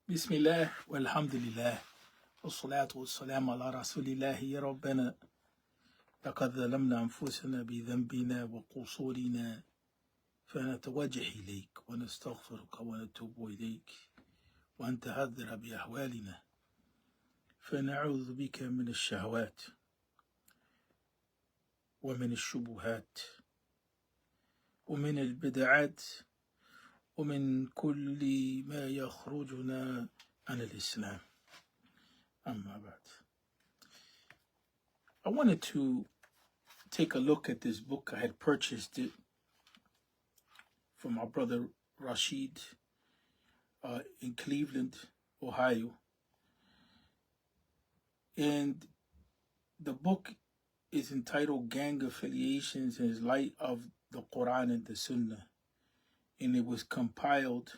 بسم الله والحمد لله والصلاة والسلام على رسول الله. يا ربنا لقد ظلمنا أنفسنا بذنبنا وقصورنا فنتوجه إليك ونستغفرك ونتوب إليك وأنت هذر بأحوالنا فنعوذ بك من الشهوات ومن الشبهات ومن البدعات ومن كل ما يخرجنا عن الإسلام. أما بعد, I wanted to take a look at this book. I had purchased it from my brother Rashid in Cleveland, Ohio. And the book is entitled Gang Affiliations in Light of the Quran and the Sunnah. And it was compiled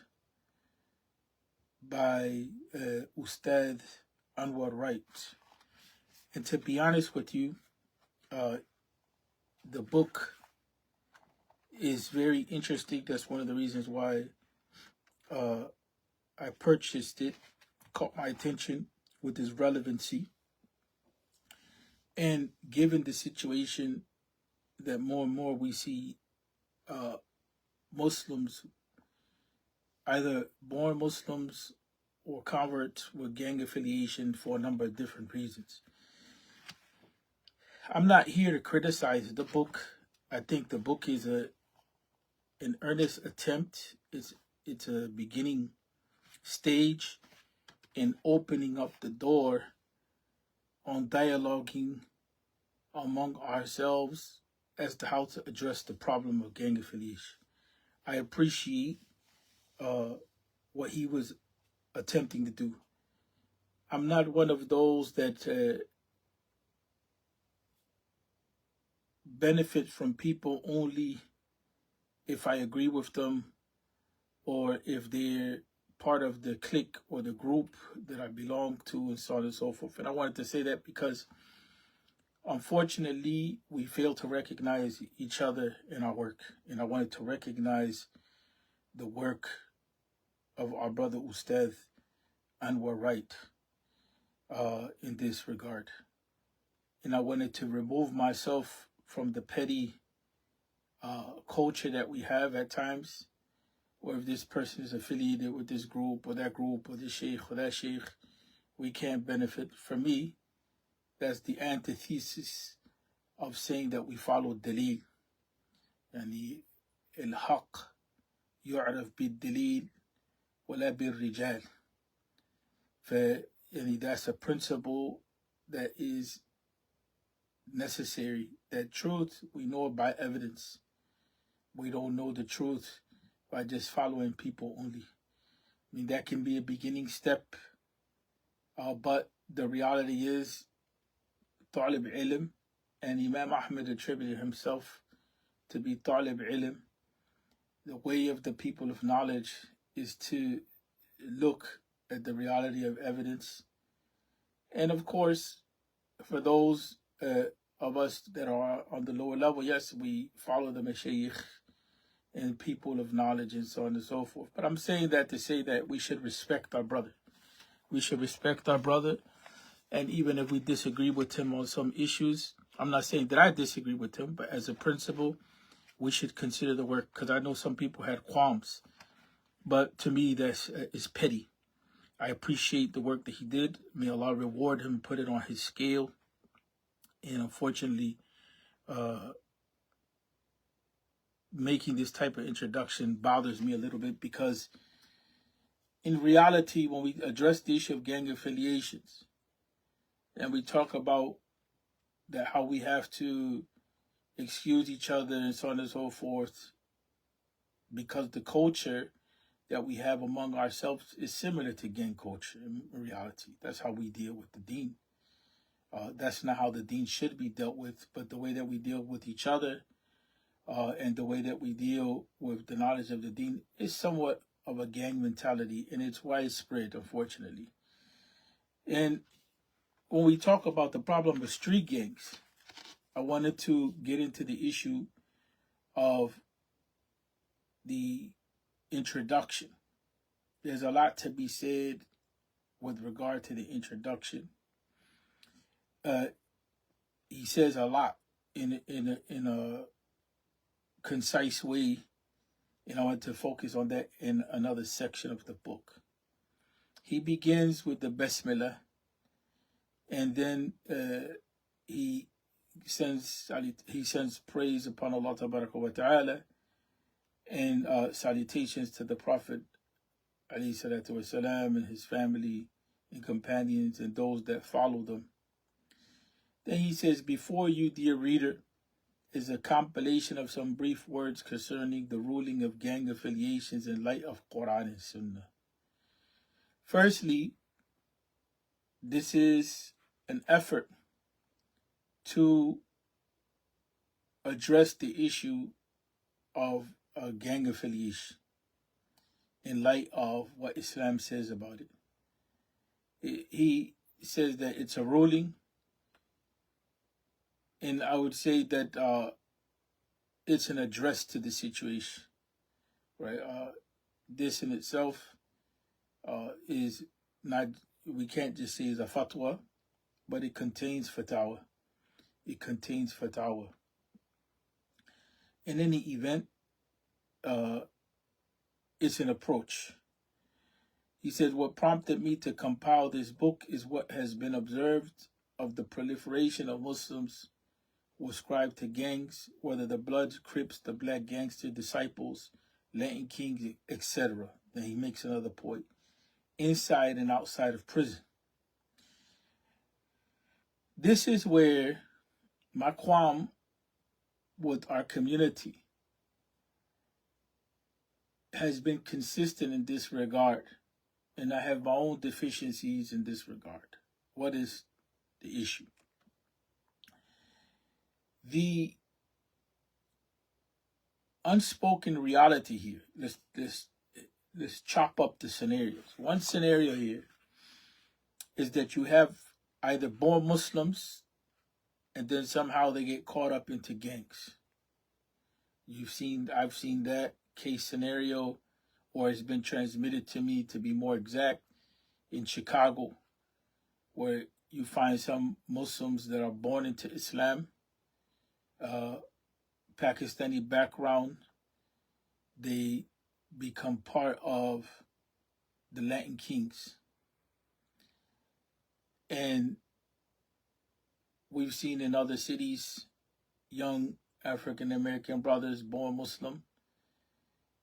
by Ustad Anwar Wright. And to be honest with you, the book is very interesting. That's one of the reasons why I purchased it. Caught my attention with its relevancy. And given the situation that more and more we see Muslims, either born Muslims or converts with gang affiliation for a number of different reasons. I'm not here to criticize the book. I think the book is an earnest attempt. It's a beginning stage in opening up the door on dialoguing among ourselves as to how to address the problem of gang affiliation. I appreciate what he was attempting to do. I'm not one of those that benefit from people only if I agree with them or if they're part of the clique or the group that I belong to, and so on and so forth. And I wanted to say that because unfortunately we fail to recognize each other in our work. And I wanted to recognize the work of our brother Ustad Anwar Wright in this regard. And I wanted to remove myself from the petty culture that we have at times, or if this person is affiliated with this group or this sheikh or that sheikh, we can't benefit. For me, that's the antithesis of saying that we follow dalil. Yani al-haq yu'raf bid-dalil wala bil-rijal. That's a principle that is necessary. That truth, we know it by evidence. We don't know the truth by just following people only. I mean, that can be a beginning step, but the reality is, Talib ilm, and Imam Ahmed attributed himself to be Talib ilm. The way of the people of knowledge is to look at the reality of evidence. And of course, for those of us that are on the lower level, yes, we follow the Mashaykh and people of knowledge and so on and so forth. But I'm saying that to say that we should respect our brother. We should respect our brother. And even if we disagree with him on some issues, I'm not saying that I disagree with him, but as a principle, we should consider the work, because I know some people had qualms. But to me, that is petty. I appreciate the work that he did. May Allah reward him, put it on his scale. And unfortunately, making this type of introduction bothers me a little bit, because in reality, when we address the issue of gang affiliations and we talk about that how we have to excuse each other and so on and so forth, because the culture that we have among ourselves is similar to gang culture in reality. That's how we deal with the deen. That's not how the deen should be dealt with, but the way that we deal with each other and the way that we deal with the knowledge of the deen is somewhat of a gang mentality, and it's widespread, unfortunately. And when we talk about the problem of street gangs, I wanted to get into the issue of the introduction. There's a lot to be said with regard to the introduction. He says a lot in a concise way, and I want to focus on that in another section of the book. He begins with the Basmala, and then he sends praise upon Allah wa ta'ala, and salutations to the Prophet alayhi salatu wasalam, and his family and companions and those that follow them. Then he says, before you, dear reader, is a compilation of some brief words concerning the ruling of gang affiliations in light of Quran and Sunnah. Firstly, this is an effort to address the issue of gang affiliation in light of what Islam says about it. He says that it's a ruling, and I would say that it's an address to the situation, right? This in itself is not, we can't just say it's a fatwa, but it contains fatawa. It contains fatawa. In any event, it's an approach. He said, what prompted me to compile this book is what has been observed of the proliferation of Muslims who ascribe to gangs, whether the Bloods, Crips, the Black Gangster, Disciples, Latin Kings, etc. Then he makes another point. Inside and outside of prison. This is where my qualm with our community has been consistent in this regard, and I have my own deficiencies in this regard. What is the issue? The unspoken reality here. Let's chop up the scenarios. One scenario here is that you have either born Muslims and then somehow they get caught up into gangs. I've seen that case scenario, or it's been transmitted to me, to be more exact, in Chicago, where you find some Muslims that are born into Islam, Pakistani background, they become part of the Latin Kings. And we've seen in other cities young African American brothers born Muslim.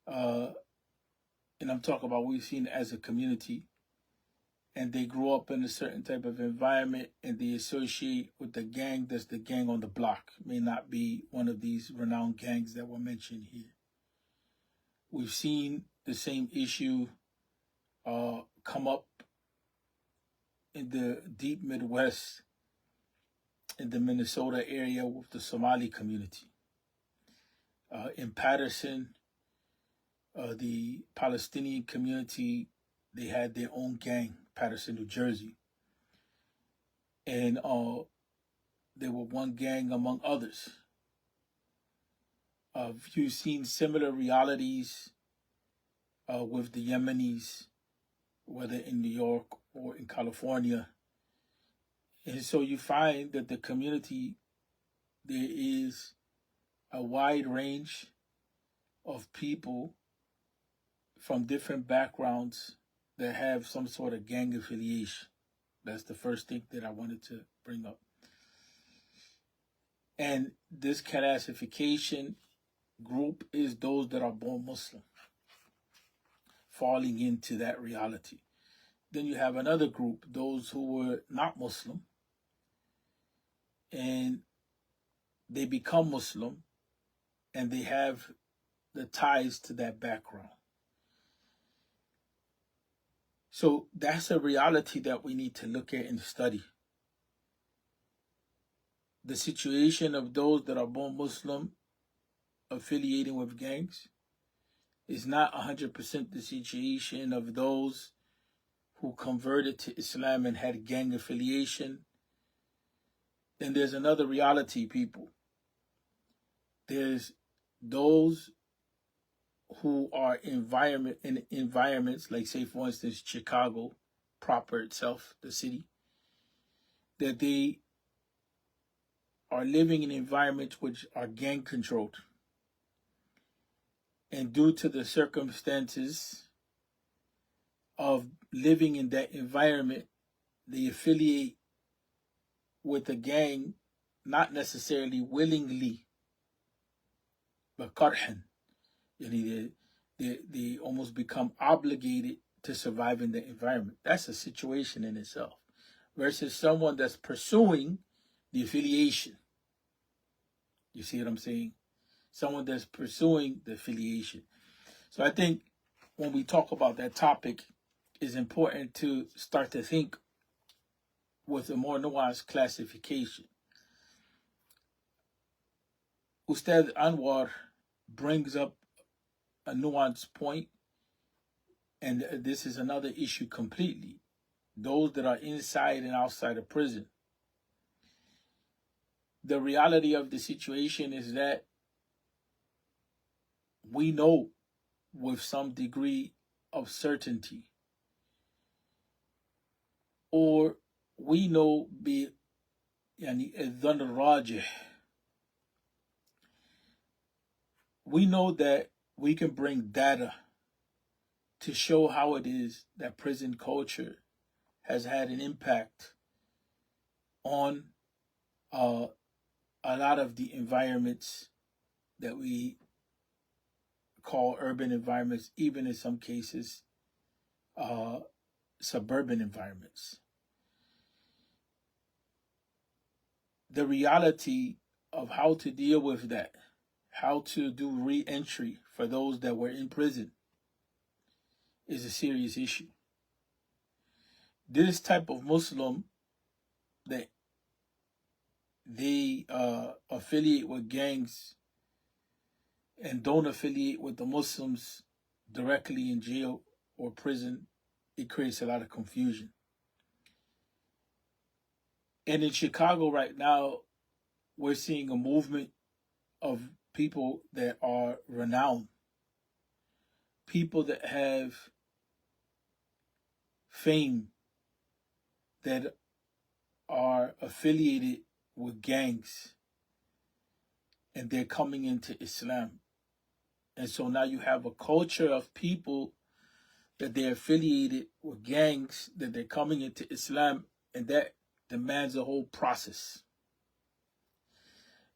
And I'm talking about we've seen as a community, and they grow up in a certain type of environment and they associate with the gang that's the gang on the block. It may not be one of these renowned gangs that were mentioned here. We've seen the same issue come up in the deep Midwest, in the Minnesota area with the Somali community. In Patterson, the Palestinian community, they had their own gang, Patterson, New Jersey. And they were one gang among others. You've seen similar realities with the Yemenis, whether in New York or in California. And so you find that the community, there is a wide range of people from different backgrounds that have some sort of gang affiliation. That's the first thing that I wanted to bring up. And this classification group is those that are born Muslim, falling into that reality. Then you have another group, those who were not Muslim, and they become Muslim, and they have the ties to that background. So that's a reality that we need to look at and study. The situation of those that are born Muslim affiliating with gangs is not 100% the situation of those who converted to Islam and had gang affiliation. Then there's another reality, people. There's those who are in environments like, say, for instance, Chicago, proper itself, the city, that they are living in environments which are gang controlled. And due to the circumstances of living in that environment, they affiliate with a gang, not necessarily willingly, but karhan. They almost become obligated to survive in the environment. That's a situation in itself. Versus someone that's pursuing the affiliation. You see what I'm saying? Someone that's pursuing the affiliation. So I think when we talk about that topic, it's important to start to think with a more nuanced classification. Ustad Anwar brings up a nuanced point, and this is another issue completely. Those that are inside and outside of prison. The reality of the situation is that we know with some degree of certainty, or we know we know that we can bring data to show how it is that prison culture has had an impact on a lot of the environments that we call urban environments, even in some cases, suburban environments. The reality of how to deal with that, how to do re-entry for those that were in prison, is a serious issue. This type of Muslim that they affiliate with gangs and don't affiliate with the Muslims directly in jail or prison, it creates a lot of confusion. And in Chicago right now, we're seeing a movement of people that are renowned, people that have fame, that are affiliated with gangs, and they're coming into Islam. And so now you have a culture of people that they're affiliated with gangs, that they're coming into Islam, and that demands a whole process.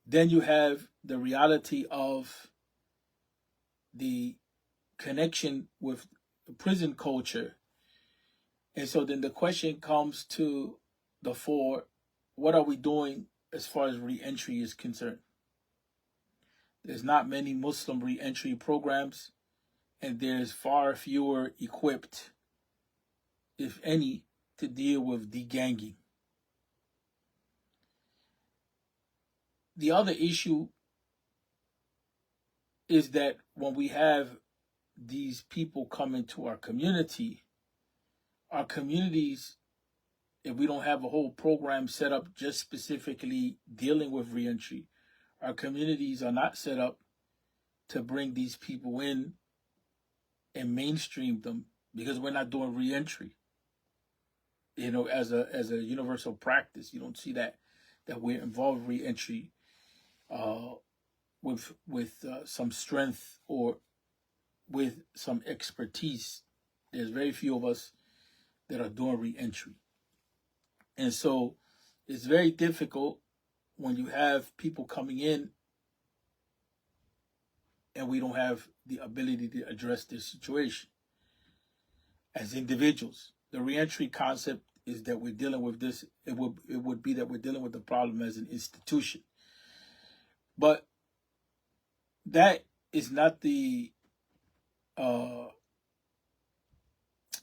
Then you have the reality of the connection with the prison culture. And so then the question comes to the fore, what are we doing as far as re-entry is concerned? There's not many Muslim re-entry programs, and there's far fewer equipped, if any, to deal with deganging. The other issue is that when we have these people come into our communities, if we don't have a whole program set up just specifically dealing with reentry, our communities are not set up to bring these people in and mainstream them, because we're not doing reentry. As a universal practice, you don't see that we're involved in reentry with some strength or with some expertise. There's very few of us that are doing reentry. And so it's very difficult when you have people coming in and we don't have the ability to address this situation as individuals. The reentry concept is that we're dealing with this. It would be that we're dealing with the problem as an institution. But that is not the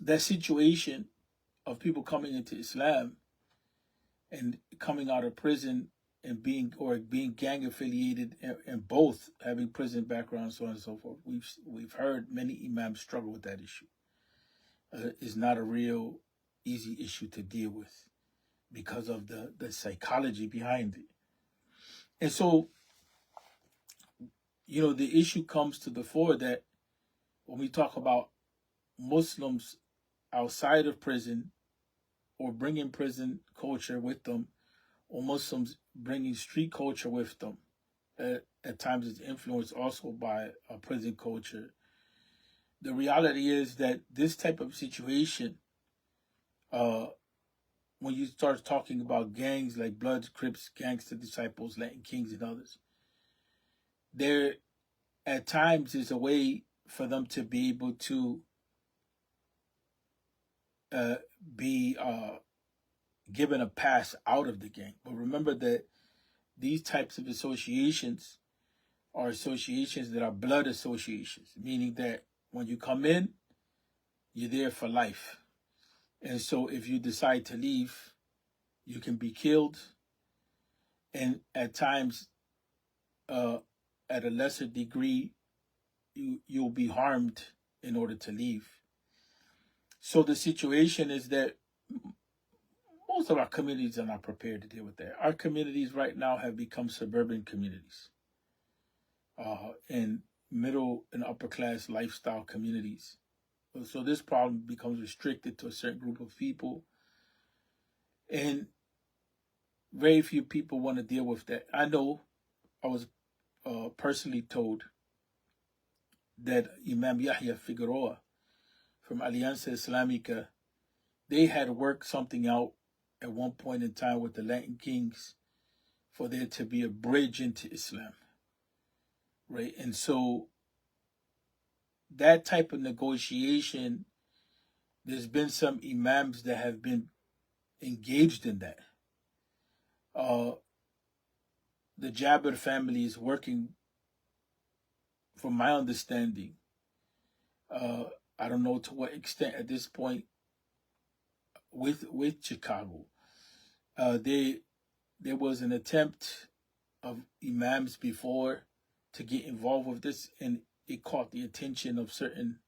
that situation of people coming into Islam and coming out of prison and being gang affiliated, and both having prison backgrounds, so on and so forth. We've heard many imams struggle with that issue. It's not a real easy issue to deal with because of the psychology behind it. And so, the issue comes to the fore that when we talk about Muslims outside of prison or bringing prison culture with them, or Muslims bringing street culture with them. At times it's influenced also by a prison culture. The reality is that this type of situation, uh, when you start talking about gangs like Bloods, Crips, Gangster Disciples, Latin Kings, and others, there at times is a way for them to be able to be given a pass out of the gang. But remember that these types of associations are associations that are blood associations, meaning that when you come in, you're there for life. And so if you decide to leave, you can be killed. And at times, at a lesser degree, you'll be harmed in order to leave. So the situation is that most of our communities are not prepared to deal with that. Our communities right now have become suburban communities, and middle and upper class lifestyle communities. So this problem becomes restricted to a certain group of people, and very few people want to deal with that. I know I was personally told that Imam Yahya Figueroa from Alianza Islamica, they had worked something out at one point in time with the Latin Kings for there to be a bridge into Islam, right? And so that type of negotiation, there's been some imams that have been engaged in that. The Jabir family is working, from my understanding, I don't know to what extent at this point, with Chicago. There was an attempt of imams before to get involved with this, and it caught the attention of certain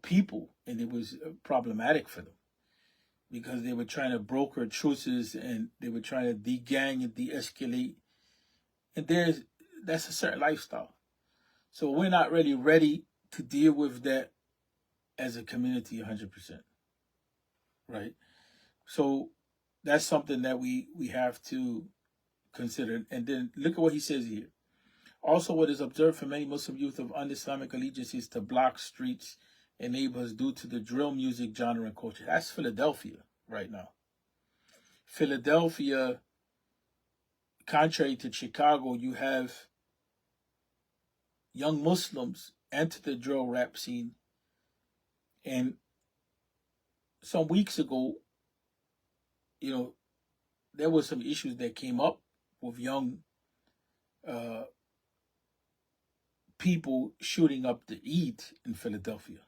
people, and it was problematic for them because they were trying to broker truces and they were trying to de-gang and de-escalate. And that's a certain lifestyle. So we're not really ready to deal with that as a community 100%, right? So that's something that we have to consider. And then look at what he says here. Also, what is observed for many Muslim youth of un-Islamic allegiances to block streets and neighborhoods due to the drill music genre and culture. That's Philadelphia right now. Philadelphia, contrary to Chicago, you have young Muslims enter the drill rap scene. And some weeks ago, there were some issues that came up with young people shooting up the Eid in Philadelphia.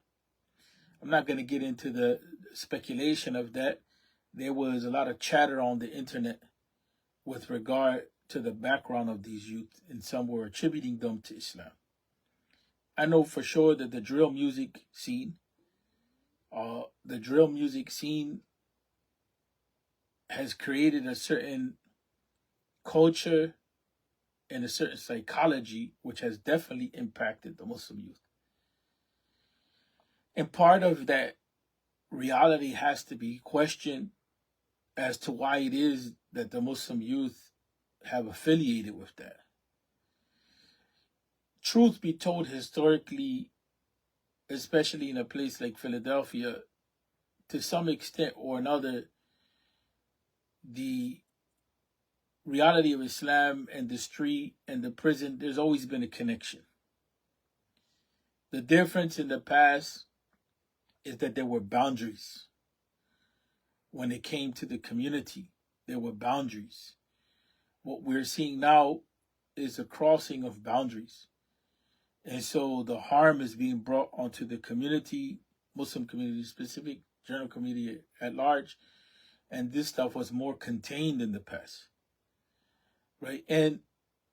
I'm not going to get into the speculation of that. There was a lot of chatter on the internet with regard to the background of these youth, and some were attributing them to Islam. I know for sure that the drill music scene has created a certain culture and a certain psychology which has definitely impacted the Muslim youth. And part of that reality has to be questioned as to why it is that the Muslim youth have affiliated with that. Truth be told, historically, especially in a place like Philadelphia, to some extent or another, the reality of Islam and the street and the prison, there's always been a connection. The difference in the past is that there were boundaries. When it came to the community, there were boundaries. What we're seeing now is a crossing of boundaries. And so the harm is being brought onto the community, Muslim community specific, general community at large. And this stuff was more contained in the past, right? And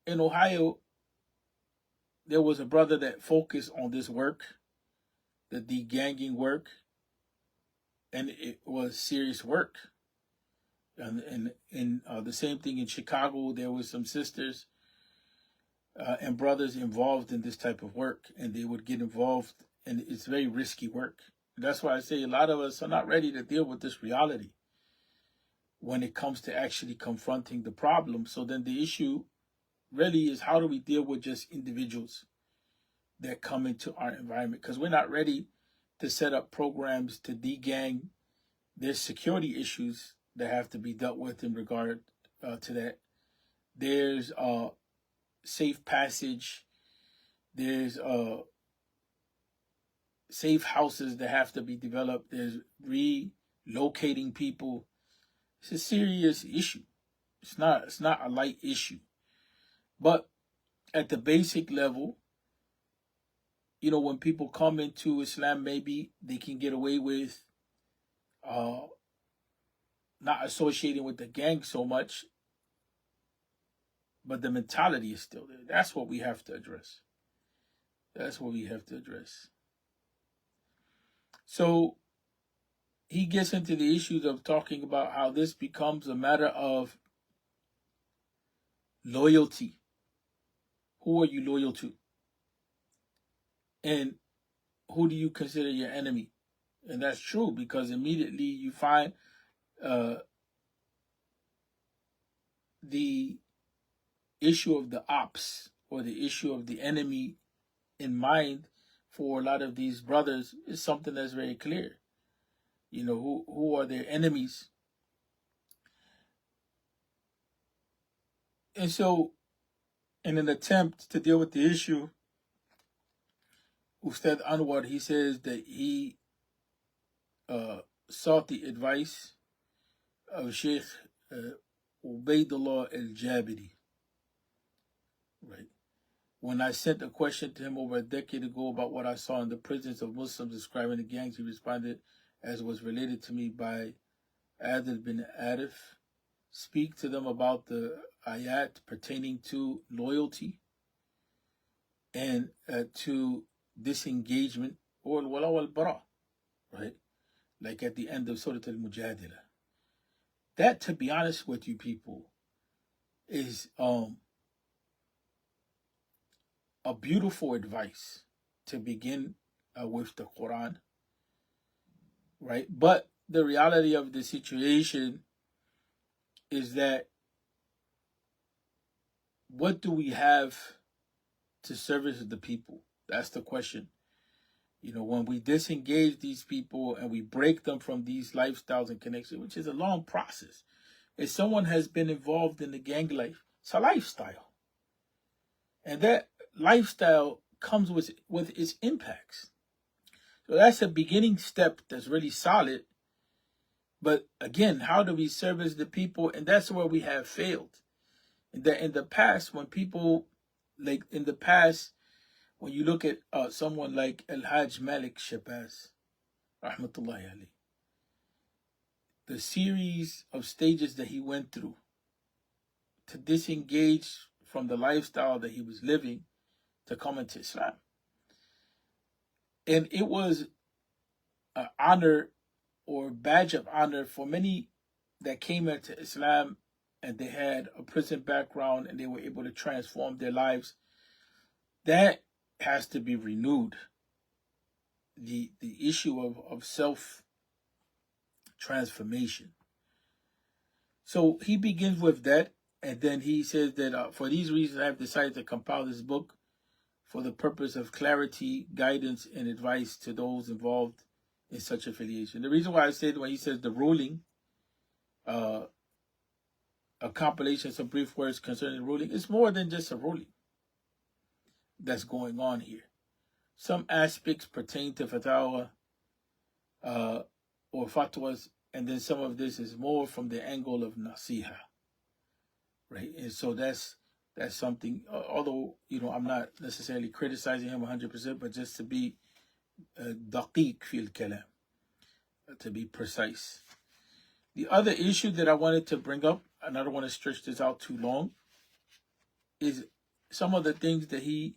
in Ohio, there was a brother that focused on this work, the de-ganging work, and it was serious work. And the same thing in Chicago, there was some sisters and brothers involved in this type of work, and they would get involved, and it's very risky work. That's why I say a lot of us are not ready to deal with this reality. when it comes to actually confronting the problem. So then the issue really is, how do we deal with just individuals that come into our environment? Because we're not ready to set up programs to de-gang. There's security issues that have to be dealt with in regard to that. There's safe passage. There's safe houses that have to be developed. There's relocating people. It's a serious issue. It's not a light issue. But at the basic level, you know, when people come into Islam, maybe they can get away with not associating with the gang so much, but the mentality is still there. That's what we have to address. That's what we have to address. So he gets into the issues of talking about how this becomes a matter of loyalty. Who are you loyal to? And who do you consider your enemy? And that's true, because immediately you find the issue of the ops, or the issue of the enemy in mind for a lot of these brothers is something that's very clear. You know, who are their enemies? And so, in an attempt to deal with the issue, Ustad Anwar, he says that he sought the advice of Sheikh Ubaidullah al-Jabiri. Right. When I sent a question to him over a decade ago about what I saw in the prisons of Muslims describing the gangs, he responded, as was related to me by Adil bin Arif, speak to them about the ayat pertaining to loyalty and to disengagement, or al-wala wal-bara, right? Like at the end of Surah Al-Mujadila. That, to be honest with you people, is a beautiful advice to begin with the Quran, right? But the reality of the situation is that, what do we have to service the people? That's the question. You know, when we disengage these people and we break them from these lifestyles and connections, which is a long process. If someone has been involved in the gang life, it's a lifestyle. And that lifestyle comes with its impacts. So that's a beginning step that's really solid. But again, how do we service the people? And that's where we have failed. In the past, when people, like in the past, when you look at someone like Al-Hajj Malik Shabazz, rahmatullahi alayhi, the series of stages that he went through to disengage from the lifestyle that he was living to come into Islam. And it was an honor or badge of honor for many that came into Islam and they had a prison background and they were able to transform their lives. That has to be renewed. The issue of self-transformation. So he begins with that, and then he says that for these reasons I have decided to compile this book for the purpose of clarity, guidance, and advice to those involved in such affiliation. The reason why I said, when he says the ruling, a compilation of some brief words concerning the ruling, it's more than just a ruling that's going on here. Some aspects pertain to fatwa or fatwas, and then some of this is more from the angle of nasiha, right? And so that's something, although, you know, I'm not necessarily criticizing him 100%, but just to be daqiq fil kalam, to be precise. The other issue that I wanted to bring up, and I don't want to stretch this out too long, is some of the things that he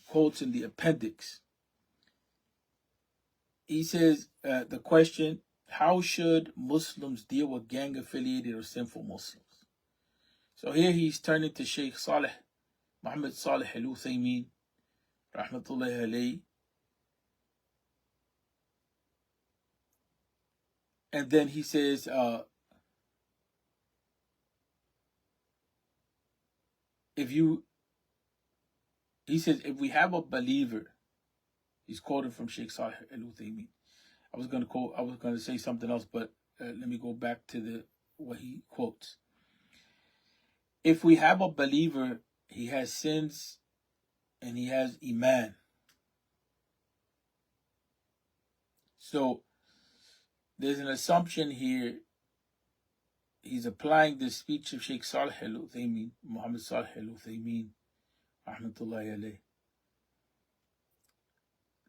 quotes in the appendix. He says, the question, how should Muslims deal with gang-affiliated or sinful Muslims? So here he's turning to Sheikh Muhammad Salih Al-Uthaymeen, rahmatullahi alayhi. And then he says, he says, if we have a believer, he's quoting from Sheikh Salih al-Uthaymeen. I was going to say something else, but let me go back to what he quotes. If we have a believer, he has sins and he has Iman. So there's an assumption here. He's applying the speech of Sheikh Salih al-Uthaymeen, Muhammad Salih al-Uthaymeen, rahmatullahi alayh,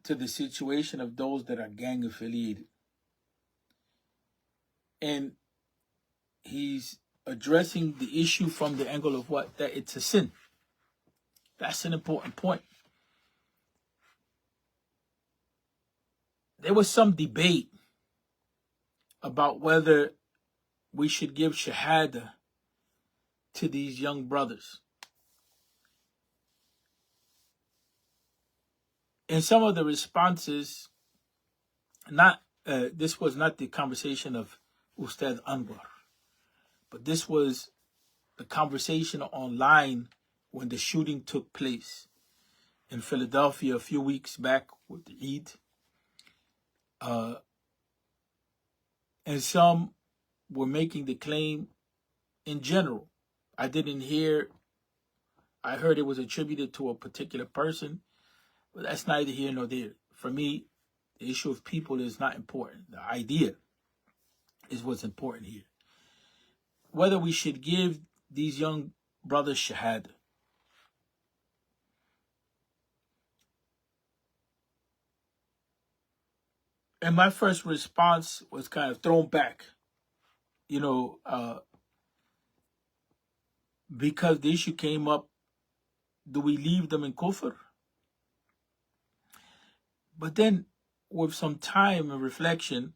to the situation of those that are gang affiliated. And he's addressing the issue from the angle of what? That it's a sin. That's an important point. There was some debate about whether we should give shahada to these young brothers. And some of the responses, this was not the conversation of Ustad Anwar, but this was the conversation online when the shooting took place in Philadelphia a few weeks back with the Eid. And some were making the claim in general. I heard it was attributed to a particular person, but that's neither here nor there. For me, the issue of people is not important. The idea is what's important here. Whether we should give these young brothers shahada. And my first response was kind of thrown back, because the issue came up, do we leave them in kufr? But then, with some time and reflection,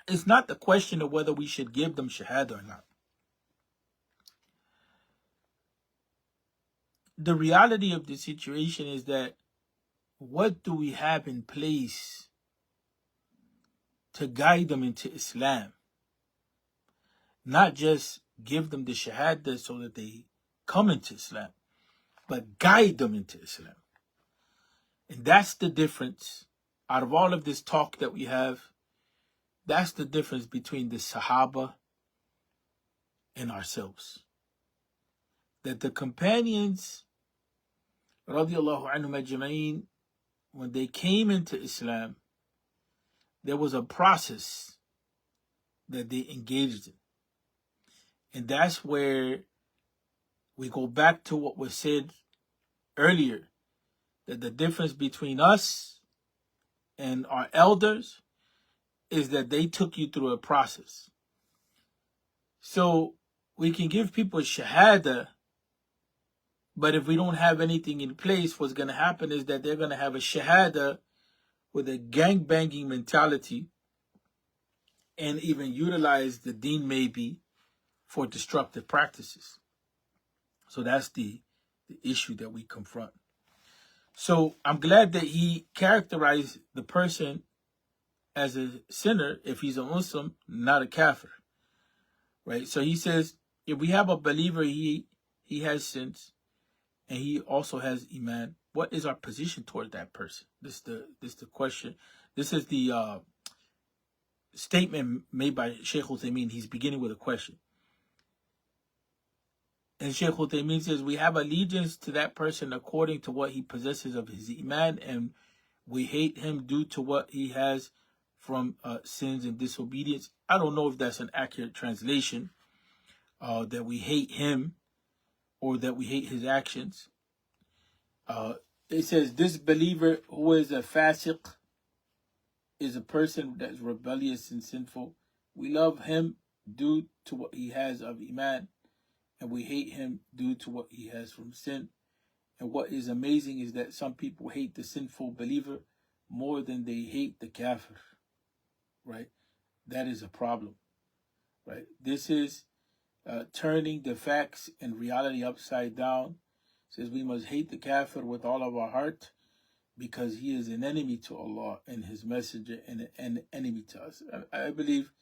it's not the question of whether we should give them shahada or not. The reality of the situation is that what do we have in place to guide them into Islam? Not just give them the shahada so that they come into Islam, but guide them into Islam. And that's the difference. Out of all of this talk that we have, that's the difference between the Sahaba and ourselves. That the companions, radiallahu anhum ajma'in, when they came into Islam, there was a process that they engaged in. And that's where we go back to what was said earlier, that the difference between us and our elders is that they took you through a process. So we can give people shahada, but if we don't have anything in place, what's going to happen is that they're going to have a shahada with a gang-banging mentality and even utilize the deen maybe for destructive practices. So that's the issue that we confront. So I'm glad that he characterized the person as a sinner if he's a Muslim, not a kafir. Right? So he says, if we have a believer, he has sins, and he also has Iman. What is our position toward that person? This is the question. This is the statement made by Sheikh Uthaymeen. He's beginning with a question. And Sheikh Uthaymeen says, we have allegiance to that person according to what he possesses of his Iman, and we hate him due to what he has from sins and disobedience. I don't know if that's an accurate translation, that we hate him or that we hate his actions. It says, this believer who is a fasiq is a person that is rebellious and sinful. We love him due to what he has of Iman, and we hate him due to what he has from sin. And what is amazing is that some people hate the sinful believer more than they hate the kafir. Right? That is a problem. Right? This is turning the facts and reality upside down. It says we must hate the kafir with all of our heart because he is an enemy to Allah and his messenger and an enemy to us. I believe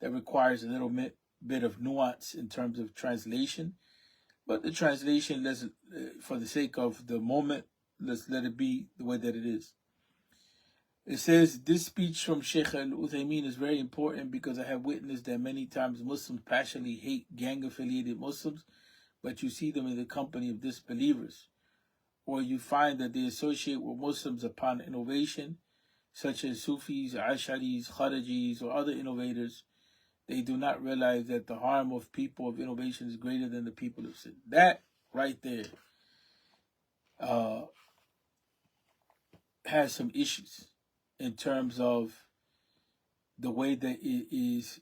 that requires a little bit of nuance in terms of translation. But the translation, for the sake of the moment, let's let it be the way that it is. It says, this speech from Sheikh Al-Uthaymeen is very important because I have witnessed that many times Muslims passionately hate gang-affiliated Muslims, but you see them in the company of disbelievers. Or you find that they associate with Muslims upon innovation, such as Sufis, Asharis, Kharijis, or other innovators. They do not realize that the harm of people of innovation is greater than the people of sin. That right there has some issues in terms of the way that it is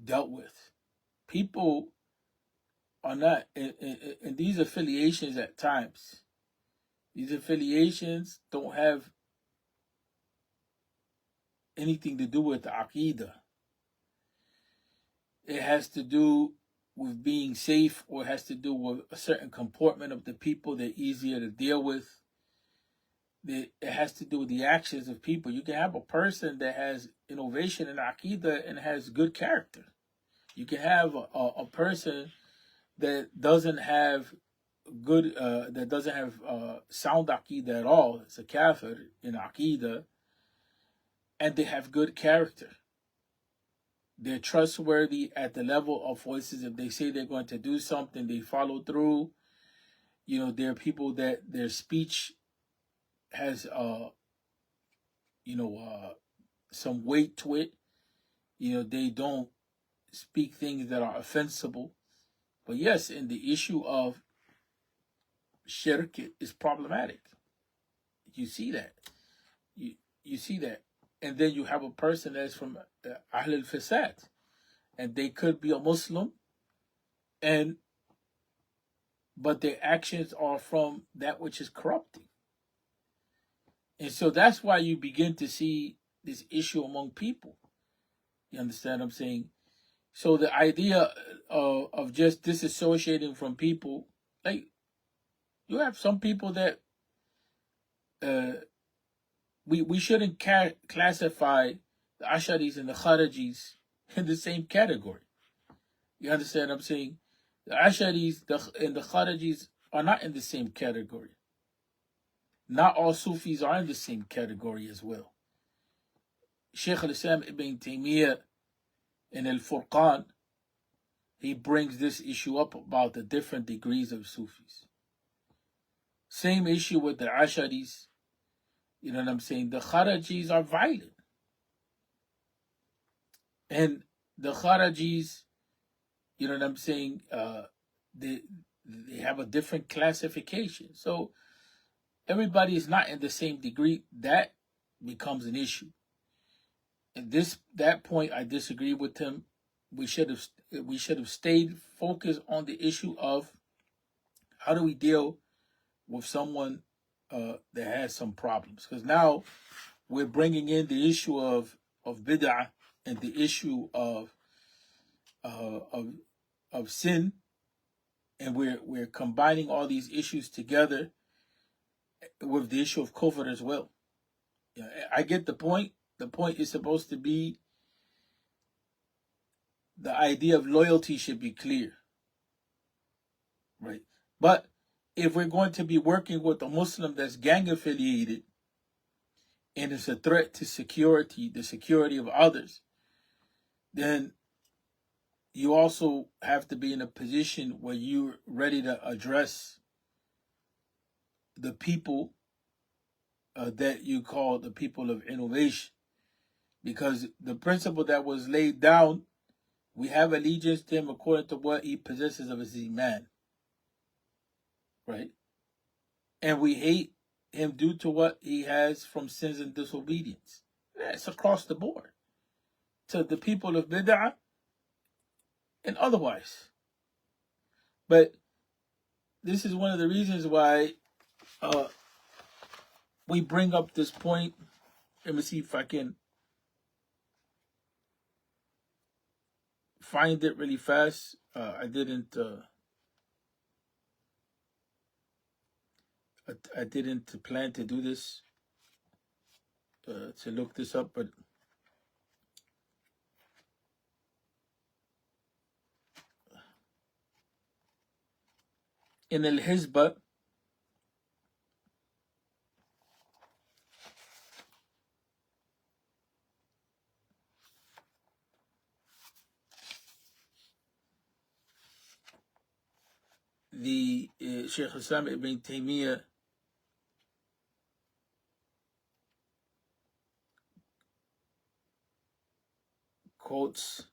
dealt with. People are not, and these affiliations at times, these affiliations don't have anything to do with the Aqidah. It has to do with being safe, or it has to do with a certain comportment of the people. They're easier to deal with. It has to do with the actions of people. You can have a person that has innovation in Aqidah and has good character. You can have a person that doesn't have good, sound Aqidah at all. It's a kafir in Aqidah, and they have good character. They're trustworthy at the level of voices. If they say they're going to do something, they follow through. You know, there are people that their speech has, some weight to it. You know, they don't speak things that are offensible. But yes, in the issue of shirk, is problematic. You see that. You see that. And then you have a person that's from Ahl al-Fasad, and they could be a Muslim, but their actions are from that which is corrupting. And so that's why you begin to see this issue among people. You understand what I'm saying? So the idea of just disassociating from people, like, you have some people that we shouldn't classify the Asharis and the Kharijis in the same category. You understand what I'm saying? The Asharis and the Kharijis are not in the same category. Not all Sufis are in the same category as well. Shaykh al-Islam ibn Taymiyyah in Al-Furqan, he brings this issue up about the different degrees of Sufis. Same issue with the Asharis. You know what I'm saying? The Kharijis are violent. And the Kharijis, you know what I'm saying, they have a different classification. So everybody is not in the same degree. That becomes an issue. At that point, I disagree with him. We should have stayed focused on the issue of how do we deal with someone that has some problems. Because now we're bringing in the issue of bid'ah and the issue of sin, and we're combining all these issues together with the issue of kufr as well. Yeah, I get the point. The point is supposed to be the idea of loyalty should be clear, right? But if we're going to be working with a Muslim that's gang affiliated and it's a threat to security, the security of others, then you also have to be in a position where you're ready to address the people that you call the people of innovation. Because the principle that was laid down, we have allegiance to him according to what he possesses of his iman. Right? And we hate him due to what he has from sins and disobedience. That's across the board. To the people of bid'ah and otherwise. But this is one of the reasons why we bring up this point. Let me see if I can find it really fast. I didn't plan to do this, to look this up, but in al-Hizbah, the Shaykh Islam ibn Taymiyyah quotes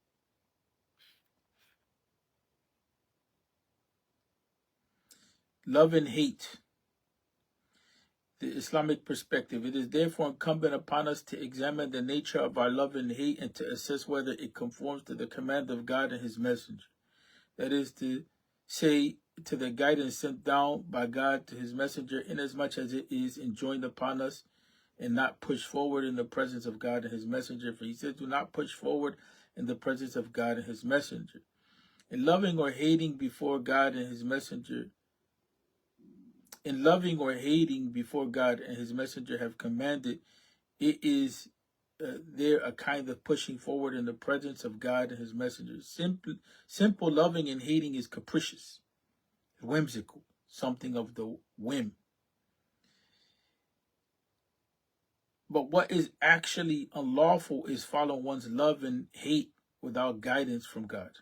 love and hate, the Islamic perspective. It is therefore incumbent upon us to examine the nature of our love and hate and to assess whether it conforms to the command of God and His Messenger. That is to say, to the guidance sent down by God to His Messenger, inasmuch as it is enjoined upon us and not pushed forward in the presence of God and His Messenger. For He said, do not push forward in the presence of God and His Messenger. In loving or hating before God and His Messenger, in loving or hating before God and His Messenger have commanded, it is there a kind of pushing forward in the presence of God and His Messenger. Simple loving and hating is capricious, whimsical, something of the whim. But what is actually unlawful is following one's love and hate without guidance from God.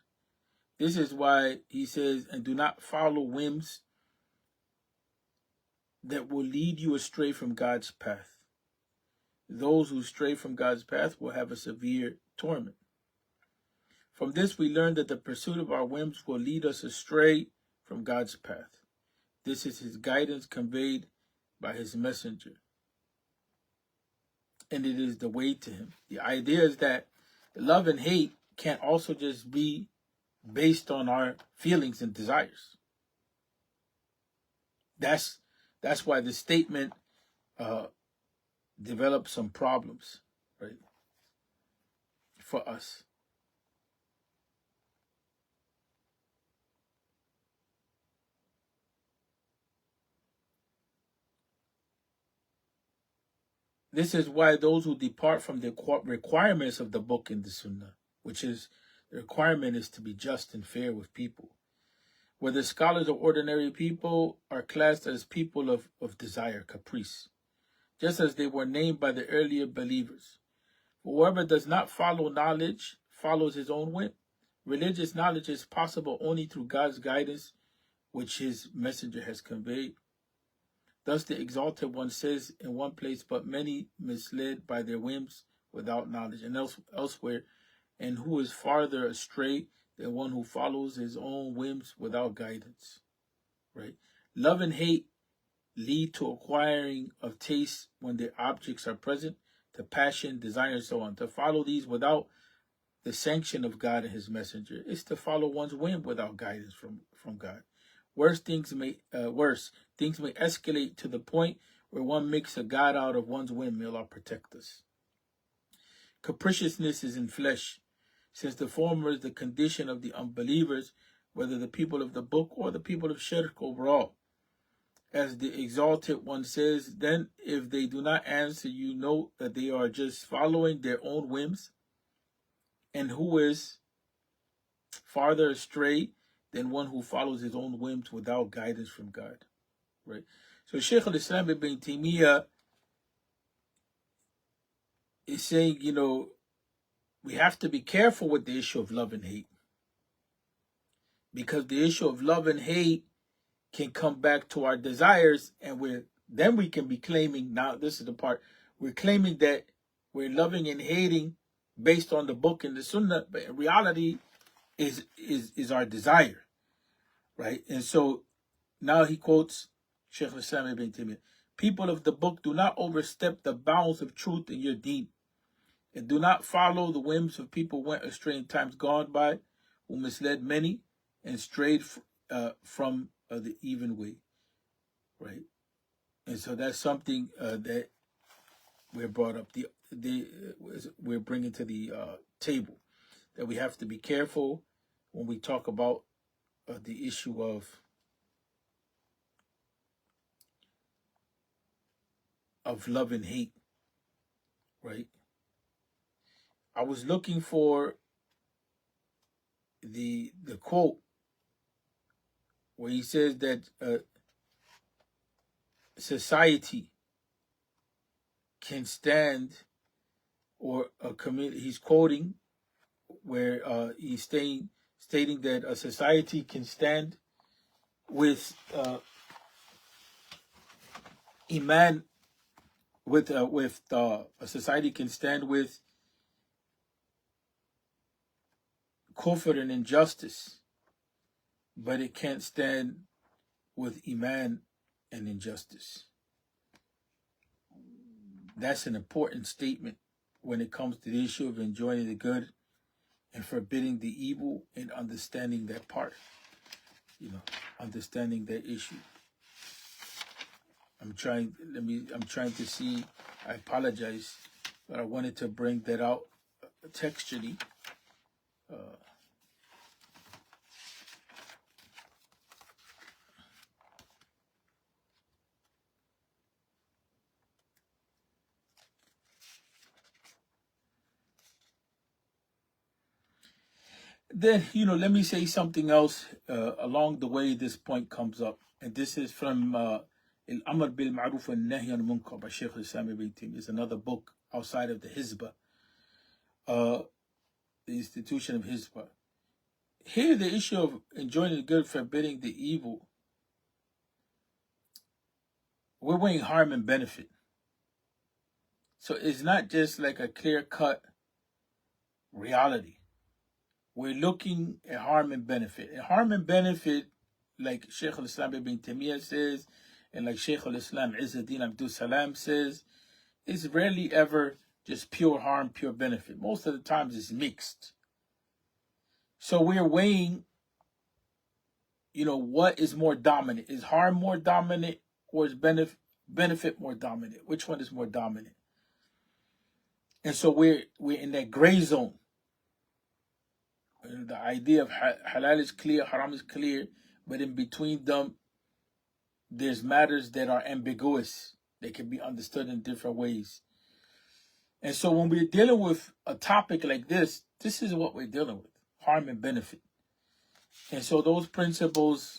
This is why He says, and do not follow whims that will lead you astray from God's path. Those who stray from God's path will have a severe torment. From this we learn that the pursuit of our whims will lead us astray from God's path. This is His guidance conveyed by His Messenger, and it is the way to Him. The idea is that love and hate can't also just be based on our feelings and desires. That's why the statement develops some problems, right, for us. This is why those who depart from the requirements of the book and the Sunnah, which is the requirement is to be just and fair with people, whether scholars or ordinary people, are classed as people of desire, caprice, just as they were named by the earlier believers. Whoever does not follow knowledge follows his own whim. Religious knowledge is possible only through God's guidance, which His Messenger has conveyed. Thus the Exalted One says in one place, but many misled by their whims without knowledge, and elsewhere, and who is farther astray than one who follows his own whims without guidance, right? Love and hate lead to acquiring of taste when their objects are present, to passion, desire, and so on. To follow these without the sanction of God and His Messenger is to follow one's whim without guidance from God. Worse things may escalate to the point where one makes a God out of one's whim. May Allah protect us. Capriciousness is in flesh, since the former is the condition of the unbelievers, whether the people of the book or the people of shirk overall. As the Exalted One says, then if they do not answer you, know that they are just following their own whims, and who is farther astray than one who follows his own whims without guidance from God, right? So Shaykh al-Islam ibn Taymiyyah is saying, we have to be careful with the issue of love and hate, because the issue of love and hate can come back to our desires, and we can be claiming, now this is the part, we're claiming that we're loving and hating based on the book and the Sunnah, but in reality is our desire, right? And so now he quotes Shaykh al-Islam ibn Taymiyyah. People of the book, do not overstep the bounds of truth in your deen, and do not follow the whims of people who went astray in times gone by, who misled many and strayed from the even way, right? And so that's something that we're brought up. We're bringing to the table, that we have to be careful when we talk about the issue of love and hate, right? I was looking for the quote where he says that society can stand, or a community, he's quoting where he's stating that a society can stand with iman, with a society can stand with kufr and injustice, but it can't stand with iman and injustice. That's an important statement when it comes to the issue of enjoining the good and forbidding the evil, and understanding that part, understanding that issue. I'm trying to see, I apologize, but I wanted to bring that out textually. Then, let me say something else along the way this point comes up. And this is from Al-Amr bil Ma'ruf and Nahy al Munkar by Shaykh al-Islam ibn Taymiyyah. It's another book outside of the Hizbah, the institution of Hizbah. Here, the issue of enjoying the good, forbidding the evil, we're weighing harm and benefit. So it's not just like a clear-cut reality. We're looking at harm and benefit. And harm and benefit, like Shaykh al-Islam ibn Taymiyyah says, and like Shaykh al-Islam Izzuddin Abdul Salam says, it's rarely ever just pure harm, pure benefit. Most of the times it's mixed. So we're weighing, what is more dominant? Is harm more dominant, or is benefit more dominant? Which one is more dominant? And so we're in that gray zone. The idea of halal is clear, haram is clear, but in between them, there's matters that are ambiguous. They can be understood in different ways. And so when we're dealing with a topic like this is what we're dealing with, harm and benefit. And so those principles,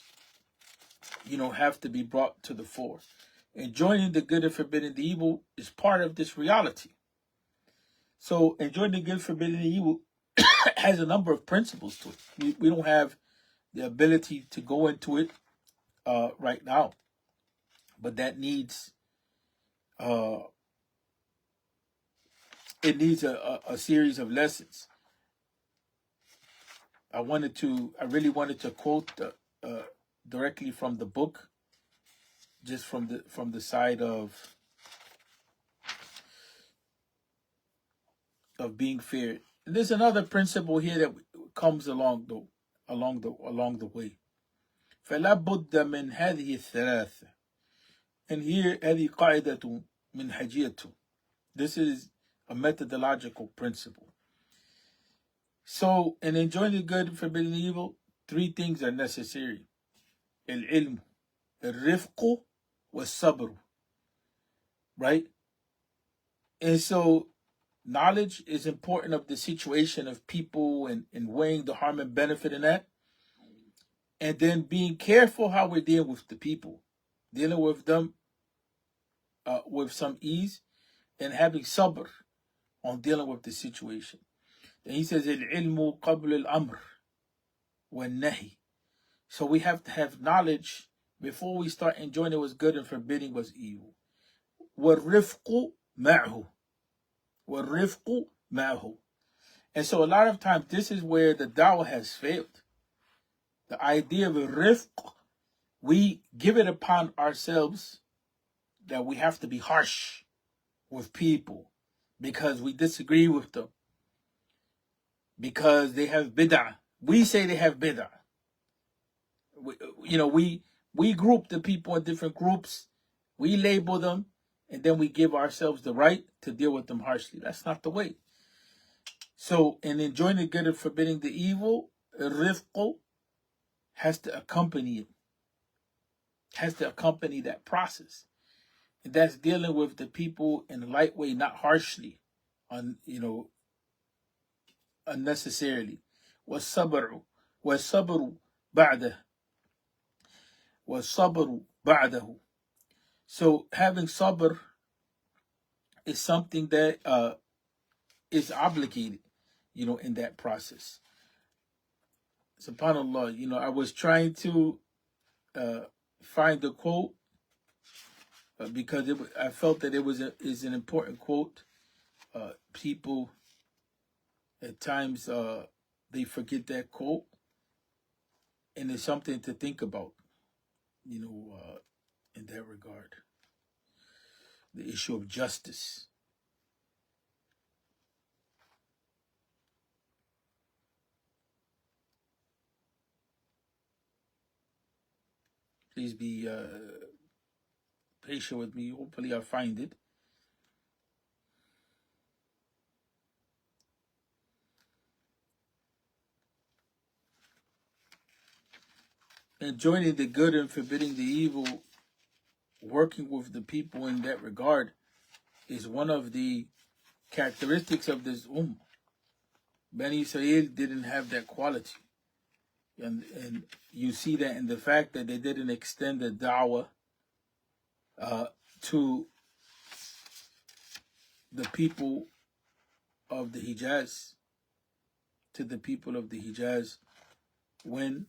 have to be brought to the fore. Enjoying the good and forbidding the evil is part of this reality. So enjoying the good, forbidding the evil has a number of principles to it. We don't have the ability to go into it right now, but that needs it needs a series of lessons. I really wanted to quote directly from the book, just from the side of being fair. And there's another principle here that comes along the way. فلا بد من هذه الثلاثة. And here هذه قاعدة منهجية. This is a methodological principle. So, in enjoying the good and forbidding the evil, 3 things are necessary. العلم, الرفق, والصبر. Right? And so, knowledge is important of the situation of people and weighing the harm and benefit in that. And then being careful how we're dealing with the people. Dealing with them with some ease, and having sabr on dealing with the situation. And he says, العلم قبل الأمر والنهي. So we have to have knowledge before we start enjoying what's good and forbidding what's evil. والرفق معه. والرفق معه. And so a lot of times this is where the dawah has failed. The idea of a rifq, we give it upon ourselves that we have to be harsh with people because we disagree with them, because they have bid'ah. We say they have bid'ah. We group the people in different groups, we label them, and then we give ourselves the right to deal with them harshly. That's not the way. So in enjoying the good and forbidding the evil, rifq has to accompany it, has to accompany that process. And that's dealing with the people in a light way, not harshly, unnecessarily. وَالصَّبْرُ بَعْدَهُ. وَالصَّبْرُ بَعْدَهُ. So having sabr is something that is obligated, in that process. SubhanAllah, I was trying to find the quote because I felt that is an important quote. People at times they forget that quote, and it's something to think about, in that regard. The issue of justice. Please be patient with me. Hopefully I'll find it. And joining the good and forbidding the evil, working with the people in that regard, is one of the characteristics of this ummah. Bani Israel didn't have that quality. And you see that in the fact that they didn't extend the da'wah to the people of the Hijaz, when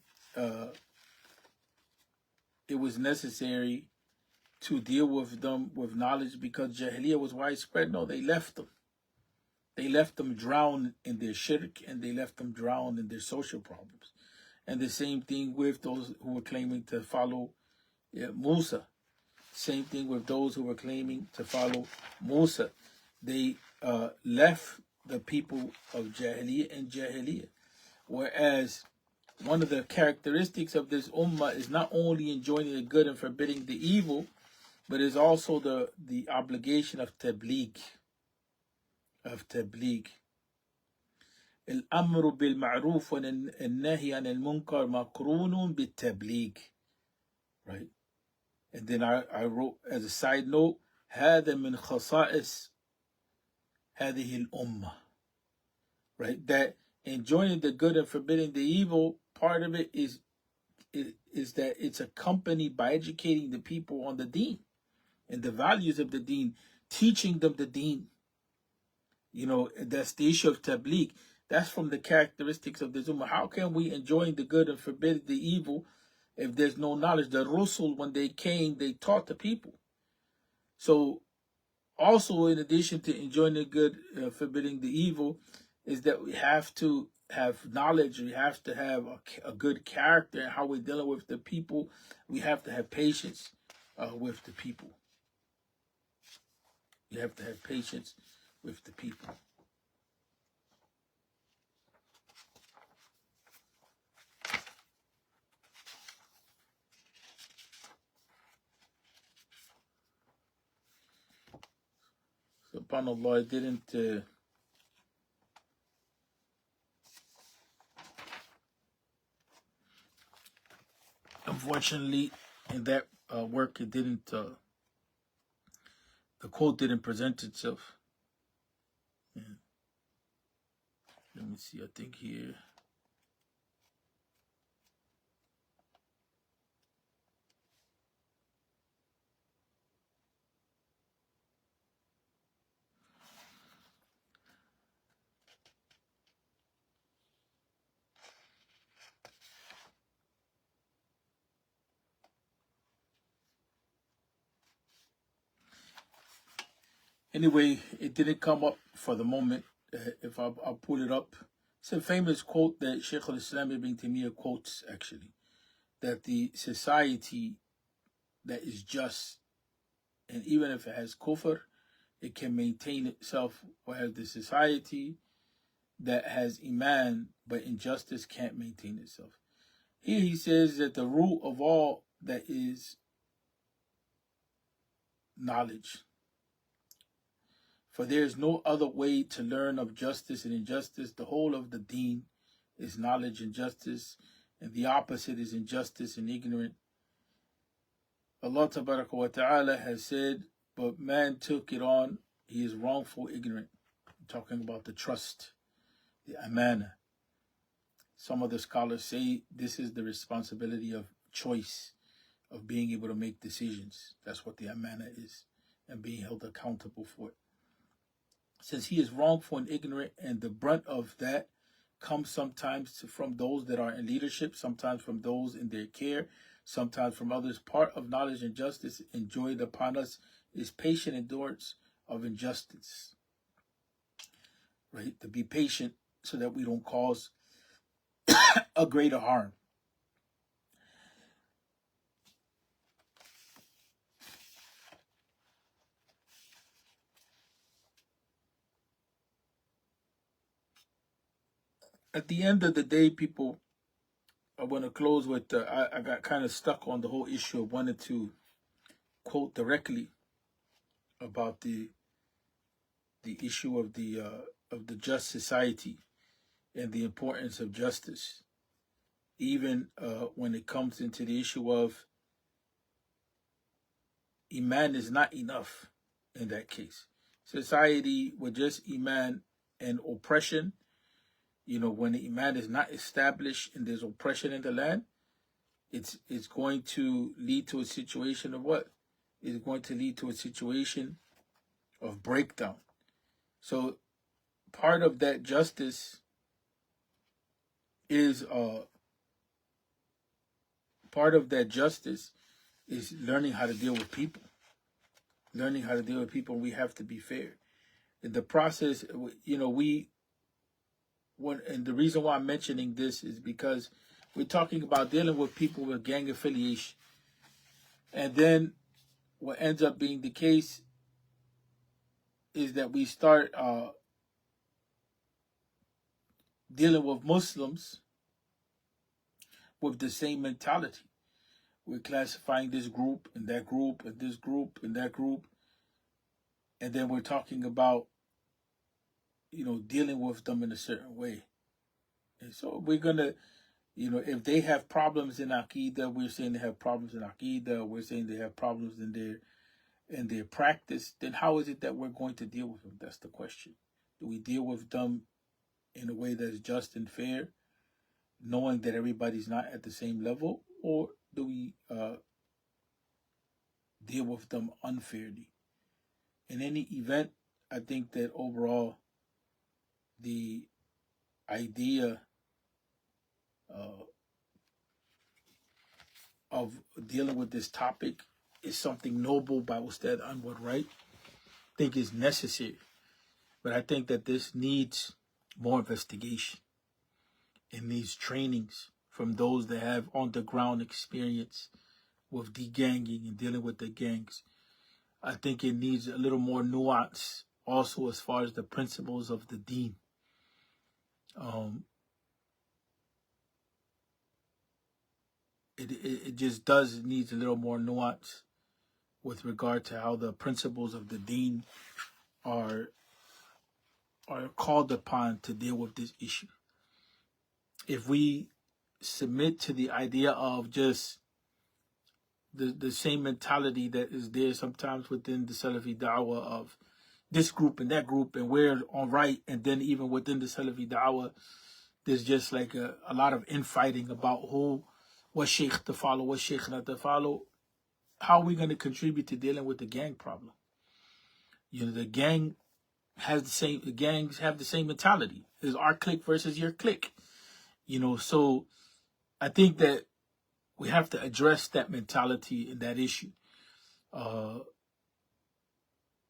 it was necessary to deal with them with knowledge, because Jahiliyyah was widespread. No, they left them. They left them drowned in their shirk, and they left them drowned in their social problems. And the same thing with those who were claiming to follow Musa. Same thing with those who were claiming to follow Musa. They left the people of Jahiliyyah in Jahiliyyah. Whereas one of the characteristics of this ummah is not only enjoining the good and forbidding the evil, but is also the obligation of tabligh. الأمر بالمعروف والنهي عن المنكر مقرون بالتبليغ. Right? And then I wrote as a side note, هذا من خصائص هذه الأمة. Right? That enjoining the good and forbidding the evil, part of it is that it's accompanied by educating the people on the deen and the values of the deen, teaching them the deen. That's the issue of tabligh. That's from the characteristics of the ummah. How can we enjoin the good and forbid the evil if there's no knowledge? The Rusul, when they came, they taught the people. So also, in addition to enjoining the good, forbidding the evil, is that we have to have knowledge. We have to have a good character in how we're dealing with the people. We have to have patience with the people. You have to have patience with the people. SubhanAllah, I didn't unfortunately in that work, it didn't the quote didn't present itself. Yeah. Let me see, I think here. Anyway, it didn't come up for the moment. If I'll pull it up. It's a famous quote that Shaykh al-Islam Ibn Taymiyyah quotes, actually, that the society that is just, and even if it has kufr, it can maintain itself, whereas the society that has iman but injustice can't maintain itself. Here he says that the root of all that is knowledge. For there is no other way to learn of justice and injustice. The whole of the deen is knowledge and justice, and the opposite is injustice and ignorance. Allah Tabaraka wa Ta'ala has said, but man took it on, he is wrongful, ignorant. I'm talking about the trust, the amana. Some of the scholars say this is the responsibility of choice, of being able to make decisions. That's what the amana is, and being held accountable for it. Since he is wrongful and ignorant, and the brunt of that comes sometimes from those that are in leadership, sometimes from those in their care, sometimes from others. Part of knowledge and justice enjoined upon us is patient endurance of injustice. Right? To be patient so that we don't cause a greater harm. At the end of the day, people, I want to close with, I got kind of stuck on the whole issue of wanting to quote directly about the issue of the just society and the importance of justice, even when it comes into the issue of Iman is not enough in that case. Society with just Iman and oppression, when the Iman is not established and there's oppression in the land, it's going to lead to a situation of what? It's going to lead to a situation of breakdown. So part of that justice is learning how to deal with people. Learning how to deal with people, we have to be fair. In the process, and the reason why I'm mentioning this is because we're talking about dealing with people with gang affiliation. And then what ends up being the case is that we start dealing with Muslims with the same mentality. We're classifying this group and that group and this group and that group. And then we're talking about, dealing with them in a certain way. And so we're going to, if they have problems in Aqidah, we're saying they have problems in Aqidah, we're saying they have problems in their practice, then how is it that we're going to deal with them? That's the question. Do we deal with them in a way that's just and fair, knowing that everybody's not at the same level, or do we deal with them unfairly? In any event, I think that overall, the idea of dealing with this topic is something noble by Ustad Anwar Wright. I think is necessary. But I think that this needs more investigation. It needs trainings from those that have on-the-ground experience with de-ganging and dealing with the gangs. I think it needs a little more nuance also as far as the principles of the deen. It just needs a little more nuance with regard to how the principles of the deen are called upon to deal with this issue. If we submit to the idea of just the same mentality that is there sometimes within the Salafi Da'wah of this group and that group, and we're on right, and then even within the Salafi Da'wah, there's just like a lot of infighting about what sheikh to follow, what sheikh not to follow. How are we going to contribute to dealing with the gang problem? The gangs have the same mentality. It's our clique versus your clique. So I think that we have to address that mentality and that issue.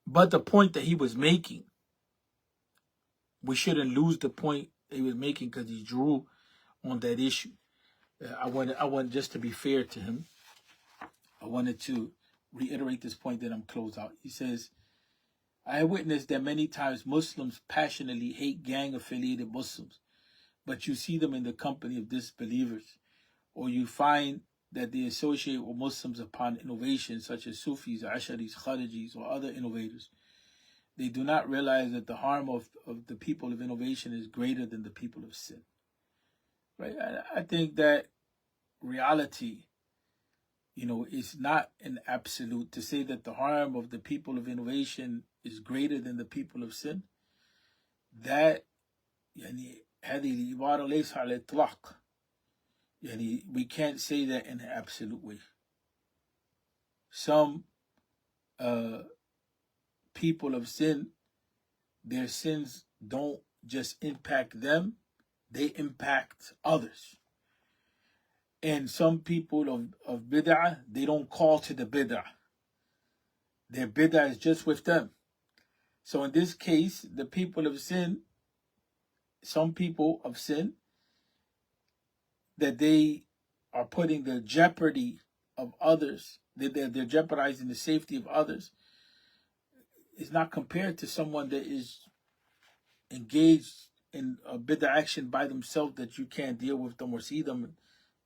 But the point that he was making, we shouldn't lose the point that he was making because he drew on that issue. I want just to be fair to him. I wanted to reiterate this point that I'm closed out. He says, I have witnessed that many times Muslims passionately hate gang-affiliated Muslims, but you see them in the company of disbelievers, or you find that they associate with Muslims upon innovations such as Sufis, Asharis, Kharijis, or other innovators. They do not realize that the harm of the people of innovation is greater than the people of sin. Right? I think that reality, is not an absolute. To say that the harm of the people of innovation is greater than the people of sin, that هذه العبارة ليس على الإطلاق. We can't say that in an absolute way. some people of sin, their sins don't just impact them, they impact others. And some people of bid'ah, they don't call to the bid'ah. Their bid'ah is just with them. So in this case, the people of sin, some people of sin, that they are putting the jeopardy of others, they're jeopardizing the safety of others, is not compared to someone that is engaged in a bid'ah action by themselves, that you can't deal with them or see them.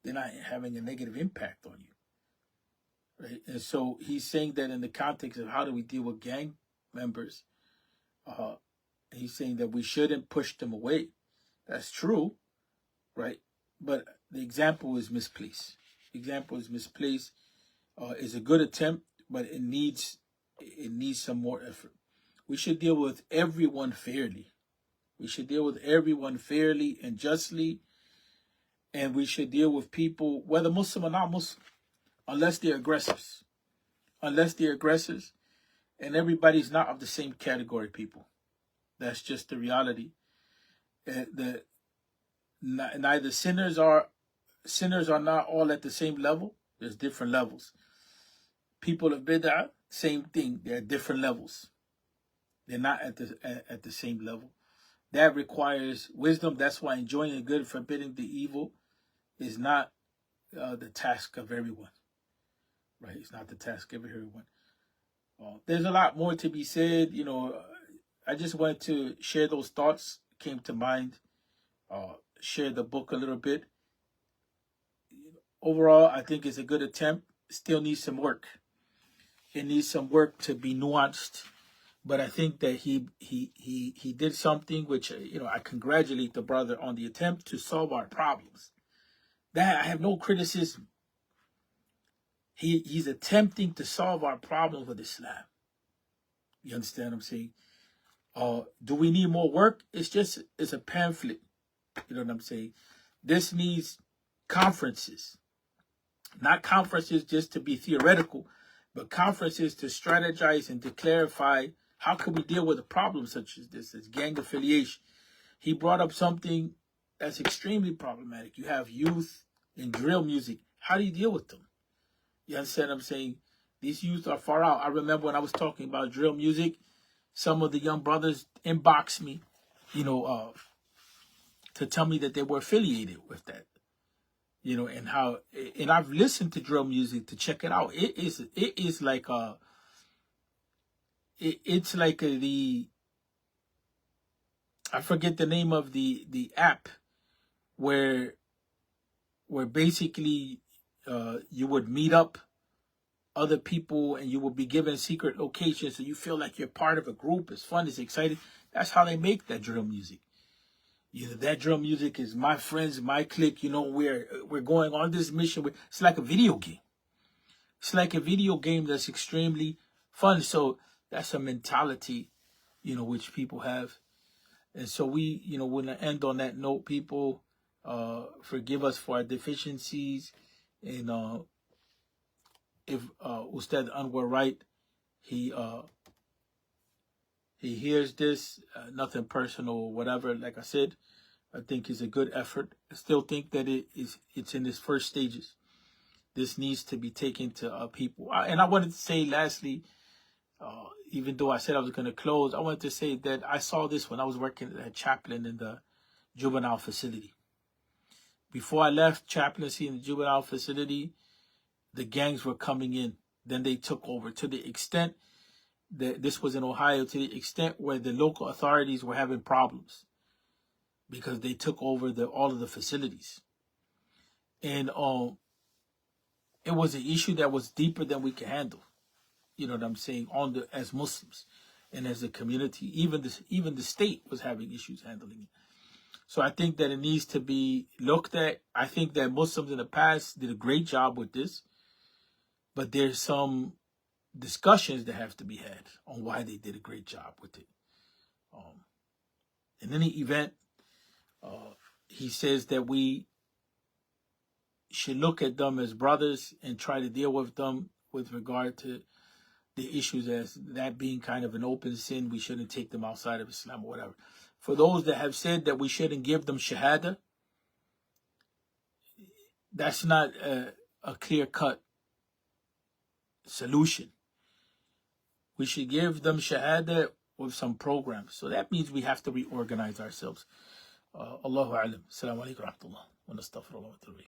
They're not having a negative impact on you. Right? And so he's saying that in the context of how do we deal with gang members, he's saying that we shouldn't push them away. That's true, right? But the example is misplaced. The example is misplaced. It's a good attempt, but it needs some more effort. We should deal with everyone fairly. We should deal with everyone fairly and justly, and we should deal with people, whether Muslim or not Muslim, unless they're aggressors. Unless they're aggressors, and everybody's not of the same category, people. That's just the reality. Neither sinners are not all at the same level. There's different levels. People of bid'ah, same thing. They're at different levels. They're not at the same level. That requires wisdom. That's why enjoying the good and forbidding the evil is not the task of everyone. Right? It's not the task of everyone. There's a lot more to be said. I just wanted to share those thoughts. Came to mind. Share the book a little bit. Overall, I think it's a good attempt. Still needs some work. It needs some work to be nuanced. But I think that he did something which, I congratulate the brother on the attempt to solve our problems. That I have no criticism. He's attempting to solve our problems with Islam. You understand what I'm saying? Do we need more work? It's a pamphlet. You know what I'm saying? This needs conferences. Not conferences just to be theoretical, but conferences to strategize and to clarify how can we deal with a problem such as this, as gang affiliation. He brought up something that's extremely problematic. You have youth in drill music. How do you deal with them? You understand what I'm saying? These youth are far out. I remember when I was talking about drill music, some of the young brothers inboxed me, to tell me that they were affiliated with that. And I've listened to drill music to check it out. It's like I forget the name of the app where basically you would meet up other people and you will be given secret locations, so you feel like you're part of a group. It's fun, it's exciting. That's how they make that drill music. That drill music is my friends, my clique. We're going on this mission. It's like a video game. It's like a video game that's extremely fun. So that's a mentality, which people have. And so we, want to end on that note, people. Forgive us for our deficiencies. And if Ustad Anwar Wright, he hears this, nothing personal or whatever, like I said, I think it's a good effort. I still think that it's in its first stages. This needs to be taken to people. And I wanted to say lastly, even though I said I was going to close, I wanted to say that I saw this when I was working as a chaplain in the juvenile facility. Before I left chaplaincy in the juvenile facility, the gangs were coming in. Then they took over to the extent that this was in Ohio, to the extent where the local authorities were having problems because they took over all of the facilities. And it was an issue that was deeper than we could handle. You know what I'm saying? As Muslims and as a community, even the state was having issues handling it. So I think that it needs to be looked at. I think that Muslims in the past did a great job with this, but there's some discussions that have to be had on why they did a great job with it. In any event, he says that we should look at them as brothers and try to deal with them with regard to the issues as that being kind of an open sin. We shouldn't take them outside of Islam or whatever. For those that have said that we shouldn't give them shahada, that's not a clear-cut solution. We should give them shahada with some programs. So that means we have to reorganize ourselves. Allahu a'lam. Assalamu alaikum wa rahmatullah. Wa nastaghfirullah wa natubu ilayh.